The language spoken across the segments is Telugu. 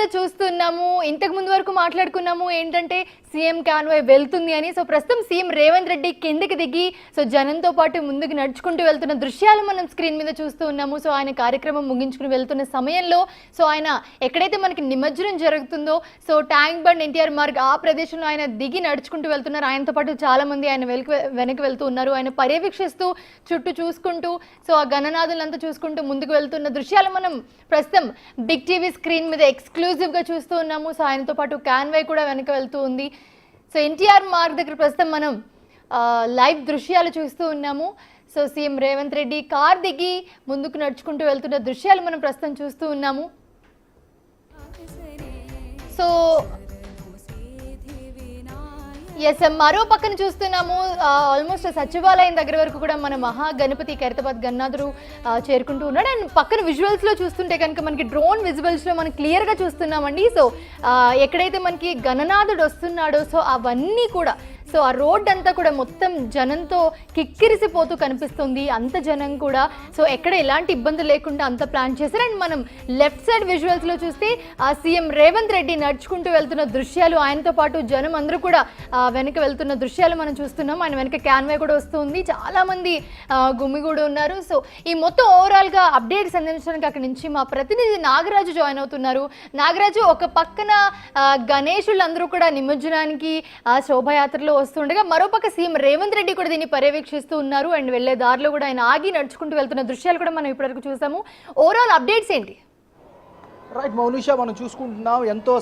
మీద చూస్తున్నాము. ఇంతకు ముందు వరకు మాట్లాడుకున్నాము ఏంటంటే సీఎం కాన్వాయ్ వెళ్తుంది అని. సో ప్రస్తుతం సీఎం రేవంత్ రెడ్డి కిందకి దిగి సో జనంతో పాటు ముందుకు నడుచుకుంటూ వెళ్తున్న దృశ్యాలు మనం స్క్రీన్ మీద చూస్తూ ఉన్నాము. సో ఆయన కార్యక్రమం ముగించుకుని వెళ్తున్న సమయంలో సో ఆయన ఎక్కడైతే మనకి నిమజ్జనం జరుగుతుందో so tank bund NTR Marg ఆ ప్రదేశంలో ఆయన దిగి నడుచుకుంటూ వెళ్తున్నారు. ఆయనతో పాటు చాలా మంది ఆయన వెనక్కి వెళ్తూ ఉన్నారు. ఆయన పర్యవేక్షిస్తూ చుట్టూ చూసుకుంటూ సో ఆ గణనాథులంతా చూసుకుంటూ ముందుకు వెళ్తున్న దృశ్యాలు మనం ప్రస్తుతం బిగ్ టీవీ స్క్రీన్ మీద ఎక్స్క్లూజివ్గా చూస్తూ ఉన్నాము. సో ఆయనతో పాటు కాన్వాయ్ కూడా వెనక వెళ్తూ ఉంది. సో ఎన్టీఆర్ మార్గ్ దగ్గర ప్రస్తుతం మనం లైవ్ దృశ్యాలు చూస్తూ ఉన్నాము. So CM Revanth Reddy car దిగి ముందుకు నడుచుకుంటూ వెళ్తున్న దృశ్యాలు మనం ప్రస్తుతం చూస్తూ ఉన్నాము. సో ఎస్, మరో పక్కన చూస్తున్నాము ఆల్మోస్ట్ సచివాలయం దగ్గర వరకు కూడా మన మహాగణపతి ఖైరతాబాద్ గన్నాథుడు చేరుకుంటూ ఉన్నాడు. అండ్ పక్కన విజువల్స్లో చూస్తుంటే కనుక మనకి డ్రోన్ విజువల్స్లో మనం క్లియర్గా చూస్తున్నామండి. సో ఎక్కడైతే మనకి గణనాథుడు వస్తున్నాడో సో అవన్నీ కూడా సో ఆ రోడ్ అంతా కూడా మొత్తం జనంతో కిక్కిరిసిపోతూ కనిపిస్తుంది. అంత జనం కూడా సో ఎక్కడ ఎలాంటి ఇబ్బంది లేకుండా అంత ప్లాన్ చేశారు. అండ్ మనం లెఫ్ట్ సైడ్ విజువల్స్లో చూస్తే ఆ సీఎం రేవంత్ రెడ్డి నడుచుకుంటూ వెళ్తున్న దృశ్యాలు, ఆయనతో పాటు జనం అందరూ కూడా వెనక వెళ్తున్న దృశ్యాలు మనం చూస్తున్నాం. ఆయన వెనక క్యాన్వాయ్ కూడా వస్తుంది, చాలామంది గుమిగూడు ఉన్నారు. సో ఈ మొత్తం ఓవరాల్గా అప్డేట్స్ అందించడానికి అక్కడి నుంచి మా ప్రతినిధి నాగరాజు జాయిన్ అవుతున్నారు. నాగరాజు, ఒక పక్కన గణేశులందరూ కూడా నిమజ్జనానికి శోభాయాత్రలో వస్తుండగా మరోపక్క సీఎం రేవంత్ రెడ్డి కూడా దీన్ని పర్యవేక్షిస్తూ ఉన్నారు. అండ్ వెళ్లే దారిలో కూడా ఆయన ఆగి నడుచుకుంటూ వెళ్తున్న దృశ్యాలు కూడా మనం ఇప్పటివరకు చూసాము. ఓవరాల్ అప్డేట్స్ ఏంటి? రైట్ మౌనిషా, మనం చూసుకుంటున్నాం ఎంతో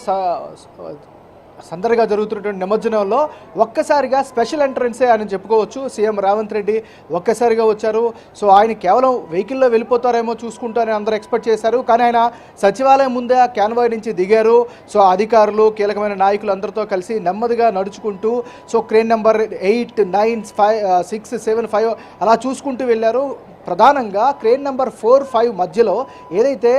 సందడిగా జరుగుతున్నటువంటి నిమజ్జనంలో ఒక్కసారిగా స్పెషల్ ఎంట్రన్సే అని చెప్పుకోవచ్చు. సీఎం రేవంత్ రెడ్డి ఒక్కసారిగా వచ్చారు. సో ఆయన కేవలం వెహికల్లో వెళ్ళిపోతారేమో చూసుకుంటారని అందరూ ఎక్స్పెక్ట్ చేశారు. కానీ ఆయన సచివాలయం ముందే ఆ క్యాన్వాయ్ నుంచి దిగారు. సో అధికారులు, కీలకమైన నాయకులు అందరితో కలిసి నెమ్మదిగా నడుచుకుంటూ సో క్రేన్ నెంబర్ 8, 9, 6, 7, 5 అలా చూసుకుంటూ వెళ్ళారు. ప్రధానంగా క్రేన్ నెంబర్ 4, 5 మధ్యలో ఏదైతే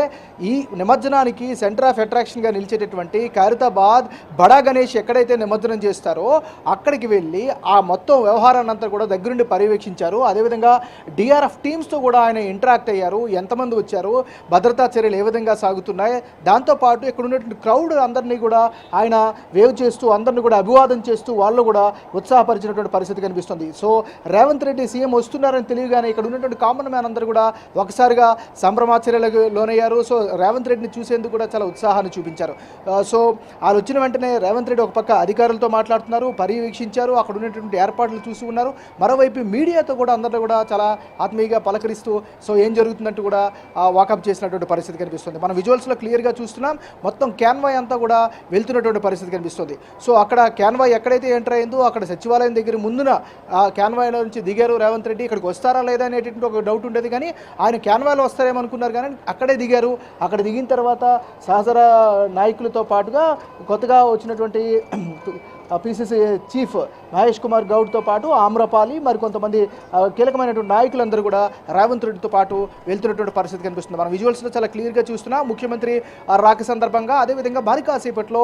ఈ నిమజ్జనానికి సెంటర్ ఆఫ్ అట్రాక్షన్గా నిలిచేటటువంటి ఖైరతాబాద్ బడా గణేష్ ఎక్కడైతే నిమజ్జనం చేస్తారో అక్కడికి వెళ్ళి ఆ మొత్తం వ్యవహారాన్ని అంతా కూడా దగ్గరుండి పర్యవేక్షించారు. అదేవిధంగా డిఆర్ఎఫ్ టీమ్స్తో కూడా ఆయన ఇంటరాక్ట్ అయ్యారు. ఎంతమంది వచ్చారు, భద్రతా చర్యలు ఏ విధంగా సాగుతున్నాయి, దాంతోపాటు ఇక్కడ ఉన్నటువంటి క్రౌడ్ అందరినీ కూడా ఆయన వేవ్ చేస్తూ అందరినీ కూడా అభివాదం చేస్తూ వాళ్ళు కూడా ఉత్సాహపరిచినటువంటి పరిస్థితి కనిపిస్తుంది. సో రేవంత్ రెడ్డి సీఎం వస్తున్నారని తెలియగానే ఇక్కడ ఉన్నటువంటి కామన్ మ్యాన్ అందరూ కూడా ఒకసారిగా సంభ్రమాచర్యలకు లోనయ్యారు. సో రేవంత్ రెడ్డిని చూసేందుకు కూడా చాలా ఉత్సాహాన్ని చూపించారు. సో వాళ్ళు వచ్చిన వెంటనే రేవంత్ రెడ్డి ఒక పక్క అధికారులతో మాట్లాడుతున్నారు, పర్యవేక్షించారు, అక్కడ ఉన్నటువంటి ఏర్పాట్లు చూసి ఉన్నారు. మరోవైపు మీడియాతో కూడా అందరూ కూడా చాలా ఆత్మీయంగా పలకరిస్తూ సో ఏం జరుగుతుందంటూ కూడా వాకప్ చేసినటువంటి పరిస్థితి కనిపిస్తుంది. మనం విజువల్స్లో క్లియర్గా చూస్తున్నాం. మొత్తం క్యాన్వాయ్ అంతా కూడా వెళ్తున్నటువంటి పరిస్థితి కనిపిస్తుంది. సో అక్కడ క్యాన్వాయ్ ఎక్కడైతే ఎంటర్ అయిందో అక్కడ సచివాలయం దగ్గర ముందున క్యాన్వాయ్లో నుంచి దిగారు రేవంత్ రెడ్డి. ఇక్కడికి వస్తారా లేదా అనేటువంటి ఒక డౌట్ ఉండేది, కానీ ఆయన క్యాన్వాయ్లో వస్తారేమనుకున్నారు, కానీ అక్కడే దిగారు. అక్కడ దిగిన తర్వాత సహచర నాయకులతో పాటుగా కొత్తగా వచ్చినటువంటి పిసిసి చీఫ్ మహేష్ కుమార్ గౌడ్తో పాటు ఆమ్రపాలి మరికొంతమంది కీలకమైనటువంటి నాయకులందరూ కూడా రేవంత్ రెడ్డితో పాటు వెళ్తున్నటువంటి పరిస్థితి కనిపిస్తుంది. మనం విజువల్స్లో చాలా క్లియర్గా చూస్తున్నాం. ముఖ్యమంత్రి రాక సందర్భంగా అదేవిధంగా మరి కాసేపట్లో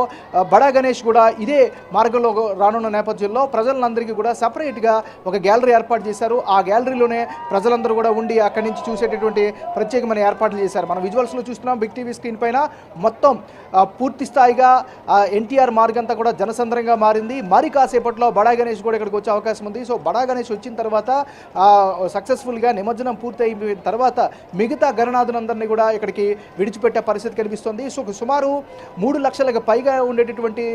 బడా గణేష్ కూడా ఇదే మార్గంలో రానున్న నేపథ్యంలో ప్రజలందరికీ కూడా సపరేట్గా ఒక గ్యాలరీ ఏర్పాటు చేశారు. ఆ గ్యాలరీలోనే ప్రజలందరూ కూడా ఉండి అక్కడి నుంచి చూసేటటువంటి ప్రత్యేకమైన ఏర్పాట్లు చేశారు. మనం విజువల్స్లో చూస్తున్నాం బిగ్ టీవీ స్క్రీన్ పైన మొత్తం పూర్తి స్థాయిగా ఎన్టీఆర్ మార్గ్ అంతా కూడా జనసంద్రంగా మారింది. మరి కాసేపట్లో బడా గణేష్ కూడా ఇక్కడికి వచ్చే అవకాశం ఉంది. సో బడా గణేష్ వచ్చిన తర్వాత సక్సెస్ఫుల్గా నిమజ్జనం పూర్తి అయిన తర్వాత మిగతా గణనాథులందరినీ కూడా ఇక్కడికి విడిచిపెట్టే పరిస్థితి కనిపిస్తుంది. సో సుమారు 3 లక్షలకు పైగా ఉండేటటువంటి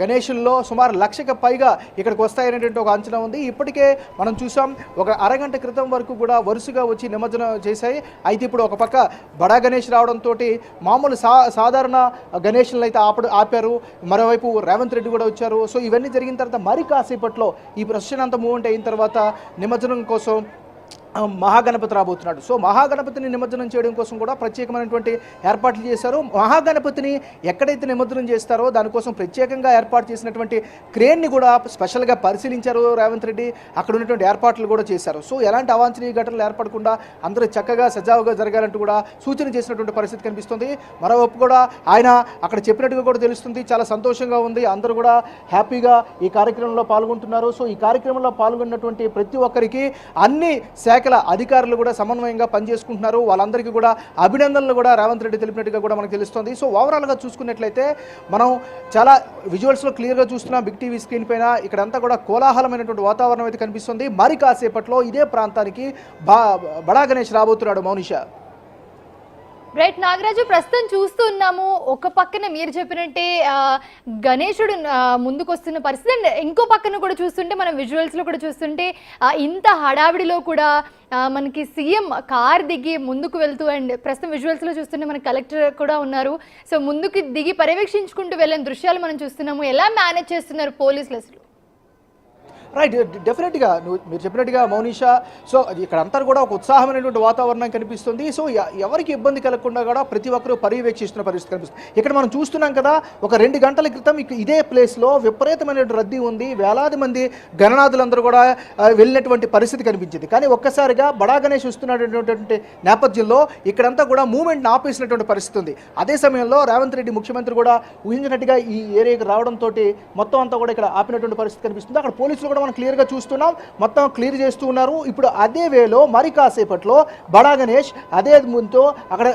గణేషుల్లో సుమారు 1 లక్షకు పైగా ఇక్కడికి వస్తాయనేటువంటి ఒక అంచనా ఉంది. ఇప్పటికే మనం చూసాం, ఒక అరగంట క్రితం వరకు కూడా వరుసగా వచ్చి నిమజ్జనం చేశాయి. అయితే ఇప్పుడు ఒక పక్క బడా గణేష్ రావడంతో మామూలు సాధారణ గణేషులను అయితే ఆపారు. మరోవైపు రేవంత్ రెడ్డి కూడా వచ్చారు. సో ఇవన్నీ జరిగిన తర్వాత మరి కాసేపట్లో ఈ ప్రొసెషన్ అంతా మూవ్మెంట్ అయిన తర్వాత నిమజ్జనం కోసం మహాగణపతి రాబోతున్నాడు. సో మహాగణపతిని నిమజ్జనం చేయడం కోసం కూడా ప్రత్యేకమైనటువంటి ఏర్పాట్లు చేశారు. మహాగణపతిని ఎక్కడైతే నిమజ్జనం చేస్తారో దానికోసం ప్రత్యేకంగా ఏర్పాటు చేసినటువంటి క్రేన్ని కూడా స్పెషల్గా పరిశీలించారు రేవంత్ రెడ్డి. అక్కడ ఉన్నటువంటి ఏర్పాట్లు కూడా చేశారు. సో ఎలాంటి అవాంఛనీయ ఘటనలు ఏర్పడకుండా అందరూ చక్కగా సజావుగా జరగాలంటూ కూడా సూచన చేసినటువంటి పరిస్థితి కనిపిస్తుంది. మరోవైపు కూడా ఆయన అక్కడ చెప్పినట్టుగా కూడా తెలుస్తుంది, చాలా సంతోషంగా ఉంది, అందరూ కూడా హ్యాపీగా ఈ కార్యక్రమంలో పాల్గొంటున్నారు. సో ఈ కార్యక్రమంలో పాల్గొన్నటువంటి ప్రతి ఒక్కరికి అన్ని శాఖ శాఖల అధికారులు కూడా సమన్వయంగా పనిచేసుకుంటున్నారు. వాళ్ళందరికీ కూడా అభినందనలు కూడా రేవంత్ రెడ్డి తెలిపినట్టుగా కూడా మనకు తెలుస్తుంది. సో ఓవరాల్గా చూసుకున్నట్లయితే మనం చాలా విజువల్స్లో క్లియర్గా చూస్తున్నాం బిగ్ టీవీ స్క్రీన్ పైన. ఇక్కడంతా కూడా కోలాహలమైనటువంటి వాతావరణం అయితే కనిపిస్తుంది. మరి కాసేపట్లో ఇదే ప్రాంతానికి బడా గణేష్ రాబోతున్నాడు మౌనిష. రైట్ నాగరాజు, ప్రస్తుతం చూస్తూ ఉన్నాము ఒక పక్కన మీరు చెప్పినట్టే గణేశుడు ముందుకు వస్తున్న పరిస్థితి, అండ్ ఇంకో పక్కన కూడా చూస్తుంటే మనం విజువల్స్లో కూడా చూస్తుంటే ఇంత హడావిడిలో కూడా మనకి సీఎం కార్ దిగి ముందుకు వెళ్తూ, అండ్ ప్రస్తుతం విజువల్స్లో చూస్తుంటే మన కలెక్టర్ కూడా ఉన్నారు. సో ముందుకు దిగి పర్యవేక్షించుకుంటూ వెళ్ళిన దృశ్యాలు మనం చూస్తున్నాము. ఎలా మేనేజ్ చేస్తున్నారు పోలీసులు అసలు? రైట్, డెఫినెట్గా మీరు చెప్పినట్టుగా మౌనిషా. సో ఇక్కడ అంతా కూడా ఒక ఉత్సాహమైనటువంటి వాతావరణం కనిపిస్తుంది. సో ఎవరికి ఇబ్బంది కలగకుండా కూడా ప్రతి ఒక్కరూ పర్యవేక్షిస్తున్న పరిస్థితి కనిపిస్తుంది. ఇక్కడ మనం చూస్తున్నాం కదా, ఒక 2 గంటల క్రితం ఇదే ప్లేస్లో విపరీతమైన రద్దీ ఉంది. వేలాది మంది గణనాథులందరూ కూడా వెళ్ళినటువంటి పరిస్థితి కనిపించింది. కానీ ఒక్కసారిగా బడా గణేష్ వస్తున్నటువంటి నేపథ్యంలో ఇక్కడంతా కూడా మూవ్మెంట్ని ఆపేసినటువంటి పరిస్థితి ఉంది. అదే సమయంలో రేవంత్ రెడ్డి ముఖ్యమంత్రి కూడా ఊహించినట్టుగా ఈ ఏరియాకి రావడంతో మొత్తం అంతా కూడా ఇక్కడ ఆపినటువంటి పరిస్థితి కనిపిస్తుంది. అక్కడ పోలీసులు కూడా మనం క్లియర్గా చూస్తున్నాం, మొత్తం క్లియర్ చేస్తూ ఉన్నారు. ఇప్పుడు అదే వేలో మరి కాసేపట్లో బడా గణేష్ అదే ముందు అక్కడ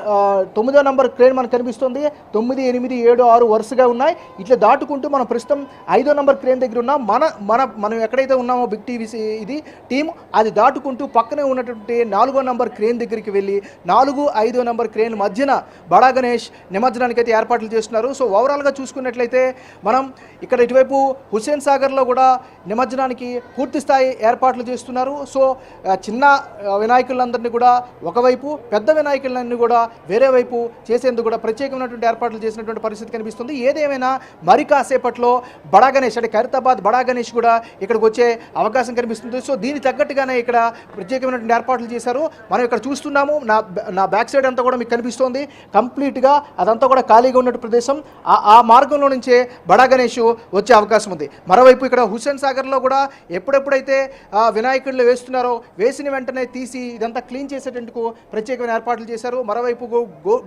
9వ నంబర్ క్రేన్ మనకు కనిపిస్తుంది. 9, 8, 7, 6 వరుసగా ఉన్నాయి. ఇట్లా దాటుకుంటూ మనం ప్రస్తుతం 5వ నంబర్ క్రేన్ దగ్గర ఉన్నాం. మనం ఎక్కడైతే ఉన్నామో బిగ్ టీవీ ఇది టీం, అది దాటుకుంటూ పక్కనే ఉన్నటువంటి 4వ నంబర్ క్రేన్ దగ్గరికి వెళ్ళి 4, 5వ నంబర్ క్రేన్ మధ్యన బడా గణేష్ నిమజ్జనానికి అయితే ఏర్పాట్లు చేస్తున్నారు. సో ఓవరాల్గా చూసుకున్నట్లయితే మనం ఇక్కడ ఇటువైపు హుస్సేన్ సాగర్లో కూడా నిమజ్జనానికి పూర్తి స్థాయి ఏర్పాట్లు చేస్తున్నారు. సో చిన్న వినాయకులందరినీ కూడా ఒకవైపు, పెద్ద వినాయకులన్నీ కూడా వేరే వైపు చేసేందుకు కూడా ప్రత్యేకమైనటువంటి ఏర్పాట్లు చేసినటువంటి పరిస్థితి కనిపిస్తుంది. ఏదేమైనా మరి కాసేపట్లో బడా గణేష్ అంటే ఖైరతాబాద్ బడా గణేష్ కూడా ఇక్కడికి వచ్చే అవకాశం కనిపిస్తుంది. సో దీనికి తగ్గట్టుగానే ఇక్కడ ప్రత్యేకమైనటువంటి ఏర్పాట్లు చేశారు. మనం ఇక్కడ చూస్తున్నాము, నా బ్యాక్ సైడ్ అంతా కూడా మీకు కనిపిస్తుంది. కంప్లీట్గా అదంతా కూడా ఖాళీగా ఉన్నట్టు ప్రదేశం. ఆ మార్గంలో నుంచే బడా గణేష్ వచ్చే అవకాశం ఉంది. మరోవైపు ఇక్కడ హుస్సేన్ సాగర్లో కూడా ఎప్పుడెప్పుడైతే వినాయకుడిని వేస్తున్నారో వేసిన వెంటనే తీసి ఇదంతా క్లీన్ చేసేటందుకు ప్రత్యేకమైన ఏర్పాట్లు చేశారు. మరోవైపు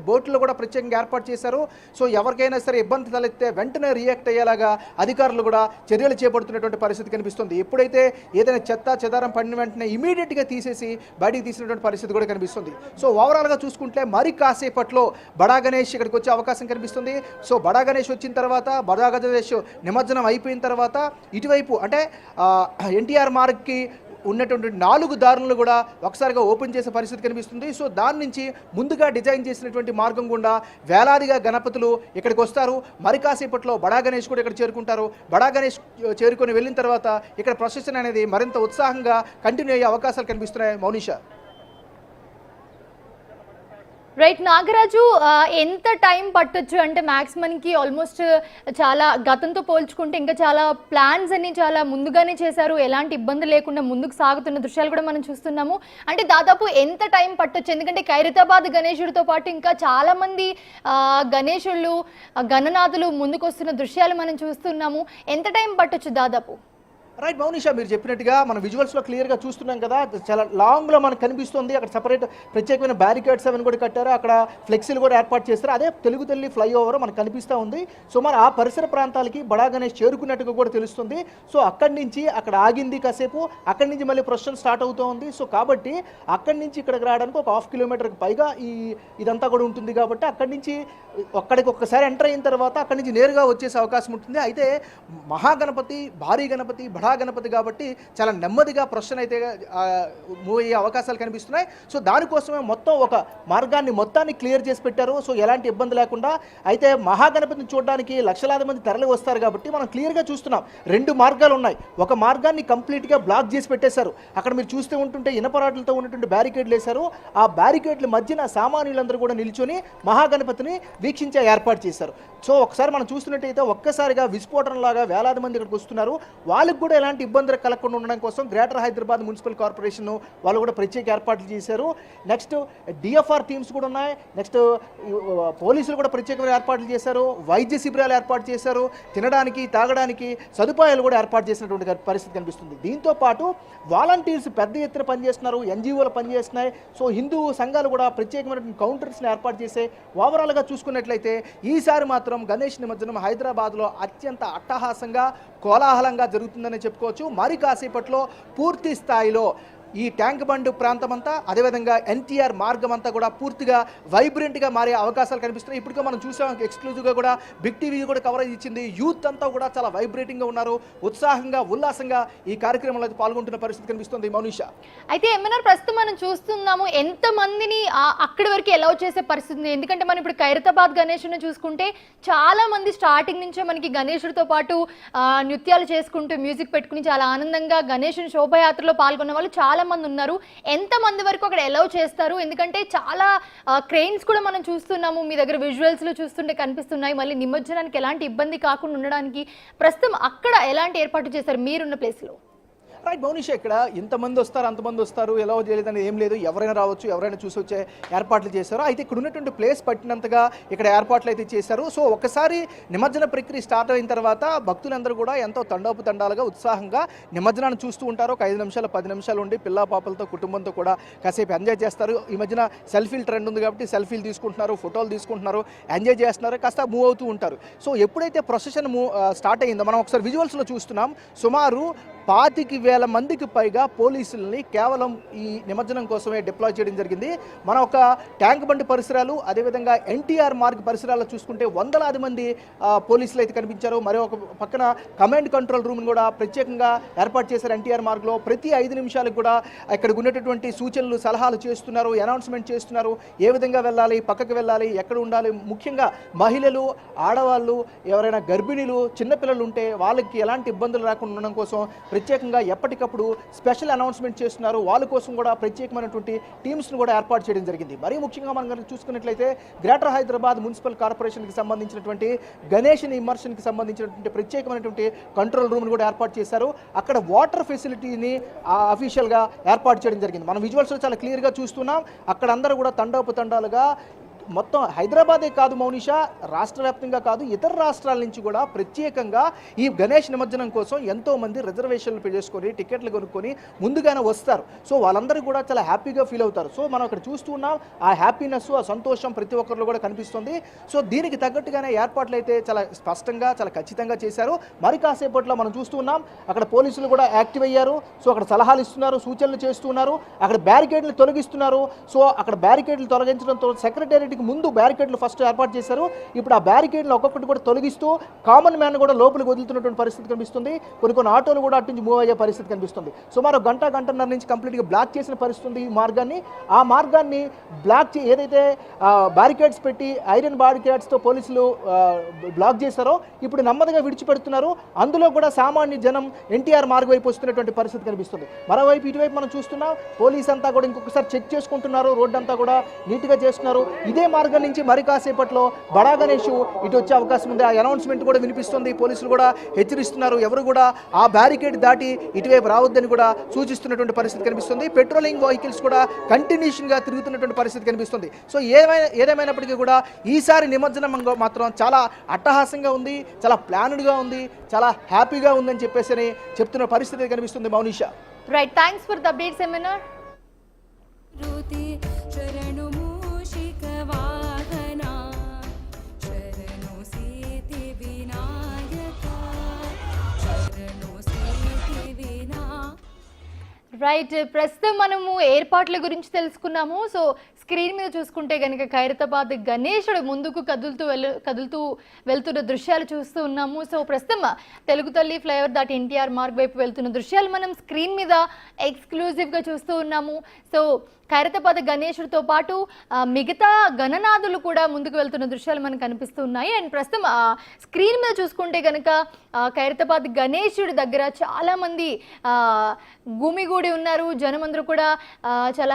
బోట్లు కూడా ప్రత్యేకంగా ఏర్పాటు చేశారు. సో ఎవరికైనా సరే ఇబ్బంది తలెత్తే వెంటనే రియాక్ట్ అయ్యేలాగా అధికారులు కూడా చర్యలు చేపడుతున్నటువంటి పరిస్థితి కనిపిస్తుంది. ఎప్పుడైతే ఏదైనా చెత్త చెదారం పడిన వెంటనే ఇమీడియట్గా తీసేసి బయటికి తీసినటువంటి పరిస్థితి కూడా కనిపిస్తుంది. సో ఓవరాల్గా చూసుకుంటే మరి కాసేపట్లో బడా గణేష్ ఇక్కడికి వచ్చే అవకాశం కనిపిస్తుంది. సో బడా గణేష్ వచ్చిన తర్వాత, బడా గణేష్ నిమజ్జనం అయిపోయిన తర్వాత ఇటువైపు అంటే ఎన్టీఆర్ మార్గ్కి ఉన్నటువంటి 4 దారులను కూడా ఒకసారిగా ఓపెన్ చేసే పరిస్థితి కనిపిస్తుంది. సో దాని నుంచి ముందుగా డిజైన్ చేసినటువంటి మార్గం గుండా వేలాదిగా గణపతులు ఇక్కడికి వస్తారు. మరి కాసేపట్లో బడా గణేష్ కూడా ఇక్కడ చేరుకుంటారు. బడా గణేష్ చేరుకొని వెళ్ళిన తర్వాత ఇక్కడ ప్రొసెషన్ అనేది మరింత ఉత్సాహంగా కంటిన్యూ అయ్యే అవకాశాలు కనిపిస్తున్నాయి మౌనిషా. రైట్ నాగరాజు, ఎంత టైం పట్టొచ్చు అంటే మ్యాక్స్ మనకి ఆల్మోస్ట్ చాలా గతంతో పోల్చుకుంటే ఇంకా చాలా ప్లాన్స్ అన్ని చాలా ముందుగానే చేశారు. ఎలాంటి ఇబ్బంది లేకుండా ముందుకు సాగుతున్న దృశ్యాలు కూడా మనం చూస్తున్నాము. అంటే దాదాపు ఎంత టైం పట్టొచ్చు? ఎందుకంటే ఖైరతాబాద్ గణేశుడితో పాటు ఇంకా చాలా మంది గణేశుళ్ళు గణనాథులు ముందుకు వస్తున్న దృశ్యాలు మనం చూస్తున్నాము. ఎంత టైం పట్టొచ్చు దాదాపు? రైట్ మౌనిషా, మీరు చెప్పినట్టుగా మనం విజువల్స్లో క్లియర్గా చూస్తున్నాం కదా, చాలా లాంగ్లో మనకు కనిపిస్తుంది. అక్కడ సపరేట్ ప్రత్యేకమైన బ్యారికేడ్స్ అవన్నీ కూడా కట్టారు. అక్కడ ఫ్లెక్సీలు కూడా ఏర్పాటు చేస్తారు. అదే తెలుగు తల్లి ఫ్లైఓవర్ మనకు కనిపిస్తూ ఉంది. సో మరి ఆ పరిసర ప్రాంతాలకి బడా గణేష్ చేరుకున్నట్టుగా కూడా తెలుస్తుంది. సో అక్కడి నుంచి అక్కడ ఆగింది కాసేపు, అక్కడి నుంచి మళ్ళీ ప్రొసెషన్ స్టార్ట్ అవుతూ ఉంది. సో కాబట్టి అక్కడి నుంచి ఇక్కడికి రావడానికి ఒక 1/2 కిలోమీటర్కి పైగా ఇదంతా కూడా ఉంటుంది. కాబట్టి అక్కడి నుంచి అక్కడికి ఒక్కసారి ఎంటర్ అయిన తర్వాత అక్కడి నుంచి నేరుగా వచ్చేసే అవకాశం ఉంటుంది. అయితే మహాగణపతి, భారీ గణపతి, బడా గణపతి కాబట్టి చాలా నెమ్మదిగా ప్రొసెషన్ అయితే మూవ్ అయ్యే అవకాశాలు కనిపిస్తున్నాయి. సో దానికోసమే మొత్తం ఒక మార్గాన్ని మొత్తాన్ని క్లియర్ చేసి పెట్టారు. సో ఎలాంటి ఇబ్బంది లేకుండా. అయితే మహాగణపతిని చూడడానికి లక్షలాది మంది తరలి వస్తారు కాబట్టి మనం క్లియర్గా చూస్తున్నాం 2 మార్గాలు ఉన్నాయి. ఒక మార్గాన్ని కంప్లీట్గా బ్లాక్ చేసి పెట్టేశారు. అక్కడ మీరు చూస్తూ ఉంటుంటే ఇనపరాట్లతో ఉన్నటువంటి బ్యారికేడ్లు వేశారు. ఆ బ్యారికేడ్ల మధ్యన సామాన్యులందరూ కూడా నిల్చొని మహాగణపతిని వీక్షించే ఏర్పాటు చేశారు. సో ఒకసారి మనం చూస్తున్నట్టయితే ఒక్కసారిగా విస్ఫోటనలాగా వేలాది మంది ఇక్కడికి వస్తున్నారు. వాళ్ళకు కూడా ఎలాంటి ఇబ్బందులు కలగకుండా ఉండడం కోసం గ్రేటర్ హైదరాబాద్ మున్సిపల్ కార్పొరేషన్ వాళ్ళు కూడా ప్రత్యేక ఏర్పాట్లు చేశారు. నెక్స్ట్ డిఎఫ్ఆర్ టీమ్స్ కూడా ఉన్నాయి. నెక్స్ట్ పోలీసులు కూడా ప్రత్యేకమైన ఏర్పాట్లు చేశారు. వైద్య శిబిరాలు ఏర్పాటు చేశారు. తినడానికి తాగడానికి సదుపాయాలు కూడా ఏర్పాటు చేసినటువంటి పరిస్థితి కనిపిస్తుంది. దీంతో పాటు వాలంటీర్స్ పెద్ద ఎత్తున పనిచేస్తున్నారు. ఎన్జిఓలు పనిచేస్తున్నాయి. సో హిందూ సంఘాలు కూడా ప్రత్యేకమైనటువంటి కౌంటర్స్ని ఏర్పాటు చేసే ఓవరాల్గా చూసుకున్నట్లయితే ఈసారి మాత్రం గణేష్ నిమజ్జనం హైదరాబాద్లో అత్యంత అట్టహాసంగా కోలాహలంగా జరుగుతుందని చెప్పుకోవచ్చు. మరి కాసేపట్లో పూర్తి స్థాయిలో ఈ ట్యాంక్ బండ్ ప్రాంతం అంతా అదేవిధంగా ఎన్టీఆర్ మార్గం అంతా కూడా పూర్తిగా వైబ్రెంట్గా మారే అవకాశాలు కనిపిస్తున్నాయి. ఇప్పటికే మనం చూసాం ఎక్స్క్లూజివ్గా కూడా బిగ్ టీవీ కూడా కవరేజ్ ఇచ్చింది. యూత్ అంతా కూడా చాలా వైబ్రేటింగ్గా ఉన్నారు, ఉత్సాహంగా ఉల్లాసంగా ఈ కార్యక్రమంలో పాల్గొంటున్న పరిస్థితి కనిపిస్తుంది మౌనిషా. అయితే ఏమన్నా ప్రస్తుతం మనం చూస్తున్నాము ఎంతమందిని అక్కడి వరకు అలౌ చేసే పరిస్థితి ఉంది. ఎందుకంటే మనం ఇప్పుడు ఖైరతాబాద్ గణేష్ను చూసుకుంటే చాలా మంది స్టార్టింగ్ నుంచే మనకి గణేశుడితో పాటు నృత్యాలు చేసుకుంటూ మ్యూజిక్ పెట్టుకుని చాలా ఆనందంగా గణేశుని శోభయాత్రలో పాల్గొన్న వాళ్ళు చాలా మంది ఉన్నారు. ఎంతమంది వరకు అక్కడ అలౌ చేస్తారు? ఎందుకంటే చాలా క్రెయిన్స్ కూడా మనం చూస్తున్నాము, మీ దగ్గర విజువల్స్లో చూస్తుంటే కనిపిస్తున్నాయి. మళ్ళీ నిమజ్జనానికి ఎలాంటి ఇబ్బంది కాకుండా ఉండడానికి ప్రస్తుతం అక్కడ ఎలాంటి ఏర్పాటు చేశారు మీరున్న ప్లేస్లో? రైట్ మౌనిష, ఇక్కడ ఇంతమంది వస్తారు అంతమంది వస్తారు ఎలా చేయలేదని ఏం లేదు, ఎవరైనా రావచ్చు, ఎవరైనా చూసి వచ్చే ఏర్పాట్లు చేశారు. అయితే ఇక్కడ ఉన్నటువంటి ప్లేస్ పట్టినంతగా ఇక్కడ ఏర్పాట్లు అయితే చేశారు. సో ఒకసారి నిమజ్జన ప్రక్రియ స్టార్ట్ అయిన తర్వాత భక్తులందరూ కూడా ఎంతో తండోపు ఉత్సాహంగా నిమజ్జనాన్ని చూస్తూ ఉంటారు. ఒక 5 నిమిషాలు 10 నిమిషాలు ఉండి పిల్లా పాపలతో కుటుంబంతో కూడా కాసేపు ఎంజాయ్ చేస్తారు. ఈ మధ్యన సెల్ఫీలు ట్రెండ్ ఉంది కాబట్టి సెల్ఫీలు తీసుకుంటున్నారు, ఫోటోలు తీసుకుంటున్నారు, ఎంజాయ్ చేస్తున్నారు, కాస్త మూవ్ అవుతూ ఉంటారు. సో ఎప్పుడైతే ప్రొసెషన్ స్టార్ట్ అయ్యిందో మనం ఒకసారి విజువల్స్లో చూస్తున్నాం. సుమారు 25,000 మందికి పైగా పోలీసుల్ని కేవలం ఈ నిమజ్జనం కోసమే డిప్లాయ్ చేయడం జరిగింది. మన ఒక ట్యాంక్ బండి పరిసరాలు అదేవిధంగా ఎన్టీఆర్ మార్గ్ పరిసరాల్లో చూసుకుంటే వందలాది మంది పోలీసులు అయితే కనిపించారు. మరి ఒక పక్కన కమాండ్ కంట్రోల్ రూమ్ని కూడా ప్రత్యేకంగా ఏర్పాటు చేశారు ఎన్టీఆర్ మార్గ్లో. ప్రతి 5 నిమిషాలకు కూడా ఇక్కడ ఉన్నటువంటి సూచనలు సలహాలు చేస్తున్నారు, అనౌన్స్మెంట్ చేస్తున్నారు, ఏ విధంగా వెళ్ళాలి, పక్కకు వెళ్ళాలి, ఎక్కడ ఉండాలి. ముఖ్యంగా మహిళలు, ఆడవాళ్ళు, ఎవరైనా గర్భిణీలు, చిన్నపిల్లలు ఉంటే వాళ్ళకి ఎలాంటి ఇబ్బందులు రాకుండా ఉండడం కోసం ప్రత్యేకంగా ఎప్పటికప్పుడు స్పెషల్ అనౌన్స్మెంట్ చేస్తున్నారు. వాళ్ళ కోసం కూడా ప్రత్యేకమైనటువంటి టీమ్స్ను కూడా ఏర్పాటు చేయడం జరిగింది. మరీ ముఖ్యంగా మనం కనుక చూసుకున్నట్లయితే గ్రేటర్ హైదరాబాద్ మున్సిపల్ కార్పొరేషన్కి సంబంధించినటువంటి గణేష్ ఇమ్మర్షన్కి సంబంధించినటువంటి ప్రత్యేకమైనటువంటి కంట్రోల్ రూమ్ను కూడా ఏర్పాటు చేశారు. అక్కడ వాటర్ ఫెసిలిటీని అఫీషియల్గా ఏర్పాటు చేయడం జరిగింది. మనం విజువల్స్లో చాలా క్లియర్గా చూస్తున్నాం. అక్కడ అందరూ కూడా తండాలుగా మొత్తం హైదరాబాదే కాదు మౌనిషా, రాష్ట్ర వ్యాప్తంగా కాదు, ఇతర రాష్ట్రాల నుంచి కూడా ప్రత్యేకంగా ఈ గణేష్ నిమజ్జనం కోసం ఎంతోమంది రిజర్వేషన్లు చేసుకొని టికెట్లు కొనుక్కొని ముందుగానే వస్తారు. సో వాళ్ళందరూ కూడా చాలా హ్యాపీగా ఫీల్ అవుతారు. సో మనం అక్కడ చూస్తున్నాం ఆ హ్యాపీనెస్, ఆ సంతోషం ప్రతి ఒక్కరిలో కూడా కనిపిస్తుంది. సో దీనికి తగ్గట్టుగానే ఏర్పాట్లు అయితే చాలా స్పష్టంగా చాలా ఖచ్చితంగా చేశారు. మరి కాసేపట్లో మనం చూస్తున్నాం అక్కడ పోలీసులు కూడా యాక్టివ్ అయ్యారు. సో అక్కడ సలహాలు ఇస్తున్నారు, సూచనలు చేస్తున్నారు, అక్కడ బ్యారికేడ్లు తొలగిస్తున్నారు. సో అక్కడ బ్యారికేడ్లు తొలగించడంతో సెక్రటేరియట్ ముందు బ్యారికేడ్లు ఫస్ట్ ఏర్పాటు చేశారు. ఇప్పుడు ఆ బ్యారికేడ్లు ఒక్కొక్కటి కూడా తొలగిస్తూ కామన్ మ్యాన్ కూడా లోపలికి వదులుతున్నటువంటి పరిస్థితి కనిపిస్తుంది. కొన్ని ఆటోలు కూడా అటు నుంచి మూవ్ అయ్యే పరిస్థితి కనిపిస్తుంది. సుమారు గంటన్నర నుంచి కంప్లీట్గా బ్లాక్ చేసిన పరిస్థితి ఉంది ఈ మార్గాన్ని. ఆ మార్గాన్ని బ్లాక్ ఏదైతే బ్యారికేడ్స్ పెట్టి ఐరన్ బ్యారికేడ్స్తో పోలీసులు బ్లాక్ చేశారో ఇప్పుడు నెమ్మదిగా విడిచిపెడుతున్నారు. అందులో కూడా సామాన్య జనం ఎన్టీఆర్ మార్గం వైపు వస్తున్నటువంటి పరిస్థితి కనిపిస్తుంది. మరోవైపు ఇటువైపు మనం చూస్తున్నాం పోలీస్ అంతా కూడా ఇంకొకసారి చెక్ చేసుకుంటున్నారు, రోడ్డు అంతా కూడా నీట్గా చేస్తున్నారు. ఇదే మార్గం నుంచి మరి కాసేపట్లో బడా గణేష్ ఇటు వచ్చే అవకాశం ఉంది. ఆ అనౌన్స్మెంట్ కూడా వినిపిస్తుంది. పోలీసులు కూడా హెచ్చరిస్తున్నారు, ఎవరు కూడా ఆ బ్యారికేడ్ దాటి ఇటువైపు రావద్దని కూడా సూచిస్తున్నటువంటి పరిస్థితి కనిపిస్తుంది. పెట్రోలింగ్ వెహికల్స్ కూడా కంటిన్యూషన్గా తిరుగుతున్నటువంటి పరిస్థితి కనిపిస్తుంది. సో ఏదేమైనప్పటికీ కూడా ఈసారి నిమజ్జనం మాత్రం చాలా అట్టహాసంగా ఉంది, చాలా ప్లాన్డ్గా ఉంది, చాలా హ్యాపీగా ఉందని చెప్పేసి చెప్తున్న పరిస్థితి కనిపిస్తుంది Mounisha. Right, thanks for the update seminar. Right, ప్రస్తుతం మనము ఏర్పాట్ల గురించి తెలుసుకున్నాము. సో స్క్రీన్ మీద చూసుకుంటే కనుక ఖైరతాబాద్ గణేశుడు ముందుకు కదులుతూ వెళ్తున్న దృశ్యాలు చూస్తూ ఉన్నాము. సో ప్రస్తుతం తెలుగు తల్లి ఫ్లైఓవర్ దాటి ఎన్టీఆర్ మార్గ్ వైపు వెళ్తున్న దృశ్యాలు మనం స్క్రీన్ మీద ఎక్స్క్లూజివ్గా చూస్తూ ఉన్నాము. సో ఖైరతాబాద్ గణేశుడితో పాటు మిగతా గణనాథులు కూడా ముందుకు వెళ్తున్న దృశ్యాలు మనకు కనిపిస్తూ ఉన్నాయి. అండ్ ప్రస్తుతం స్క్రీన్ మీద చూసుకుంటే కనుక ఖైరతాబాద్ గణేశుడి దగ్గర చాలామంది గుమిగూడి ఉన్నారు. జనమందరూ కూడా చాలా